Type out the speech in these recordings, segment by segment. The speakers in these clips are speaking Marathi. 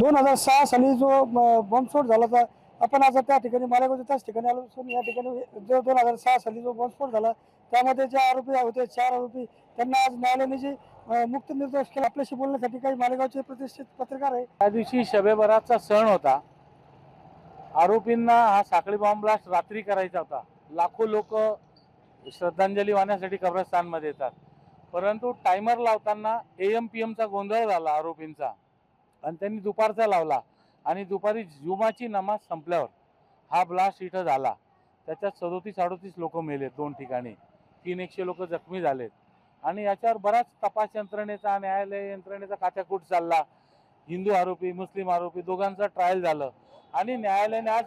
2006 साली जो बॉम्बस्फोट झाला होता, आपण आता त्या ठिकाणी मालेगावच्या त्याच ठिकाणी आलो असून या ठिकाणी जो 2006 साली जो बॉम्बस्फोट झाला त्यामध्ये जे आरोपी होते 4 आरोपी त्यांना आज न्यायालयाने जे मुक्त निर्दोष केला. आपल्याशी बोलण्यासाठी काही मालेगावचे प्रतिष्ठित पत्रकार आहे. त्या दिवशी शबे बारातचा सण होता. आरोपींना हा साखळी बॉम्ब ब्लास्ट रात्री करायचा होता. लाखो लोक श्रद्धांजली वाहण्यासाठी कब्रस्तानमध्ये येतात, परंतु टायमर लावताना AM-PM चा गोंधळ झाला आरोपींचा आणि त्यांनी दुपारचा लावला आणि दुपारी जुमाची नमाज संपल्यावर हा ब्लास्ट इथं झाला. त्याच्यात 37-38 लोक मेलेत 2 ठिकाणी, 300 लोक जखमी झालेत आणि याच्यावर बराच तपास यंत्रणेचा न्यायालय यंत्रणेचा कात्याकूट चालला. हिंदू आरोपी मुस्लिम आरोपी दोघांचा ट्रायल झालं आणि न्यायालयाने आज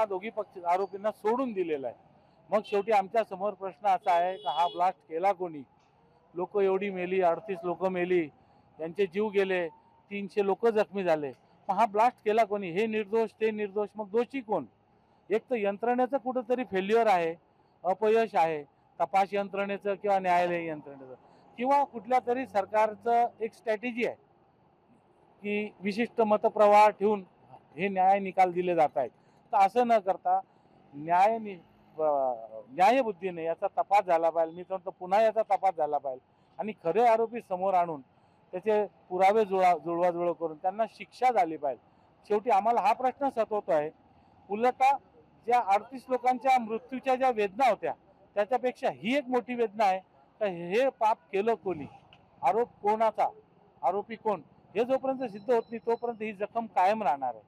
दोघी पक्ष आरोपींना सोडून दिलेलं आहे. मग शेवटी आमच्या समोर प्रश्न असा आहे की हा ब्लास्ट केला कोणी? लोक एवढी मेली, 38 लोक मेली, त्यांचे जीव गेले, 300 लोक जखमी झाले. मग हा ब्लास्ट केला कोणी? हे निर्दोष ते निर्दोष, मग दोषी कोण? एक तर यंत्रणेचं कुठंतरी फेल्युअर आहे, अपयश आहे, तपास यंत्रणेचं किंवा न्यायालयीन यंत्रणेचं, किंवा कुठल्या तरी सरकारचं एक स्ट्रॅटेजी आहे की विशिष्ट मतप्रवाह ठेवून हे न्याय निकाल दिले जात आहेत. तर असं न करता न्यायबुद्धीने याचा तपास झाला पाहिजे. मी म्हणतो पुन्हा याचा तपास झाला पाहिजे आणि खरे आरोपी समोर आणून त्याचे पुरावे जुळवाजुळव करून त्यांना शिक्षा झाली पाहिजे. शेवटी आम्हाला हा प्रश्न सतवतो आहे, उलटा ज्या 38 लोकांच्या मृत्यूच्या ज्या वेदना होत्या त्याच्यापेक्षा ही एक मोठी वेदना आहे तर हे पाप केलं कोणी, आरोप कोणाचा, आरोपी कोण, हे जोपर्यंत सिद्ध होत नाही तोपर्यंत ही जखम कायम राहणार आहे.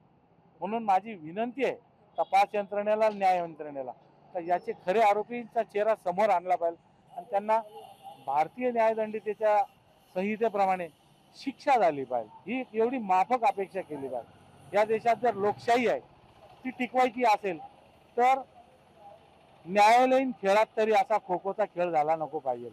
म्हणून माझी विनंती आहे तपास यंत्रणेला, न्याय यंत्रणेला, तर याचे खरे आरोपींचा चेहरा समोर आणला पाहिजे आणि त्यांना भारतीय न्यायदंडितेच्या संहितेप्रमाणे शिक्षा झाली पाहिजे. ही एवढी माफक अपेक्षा केली पाहिजे. या देशात जर लोकशाही आहे ती टिकवायची असेल तर न्यायालयीन खेळात तरी असा खो खोचा खेळ झाला नको पाहिजे.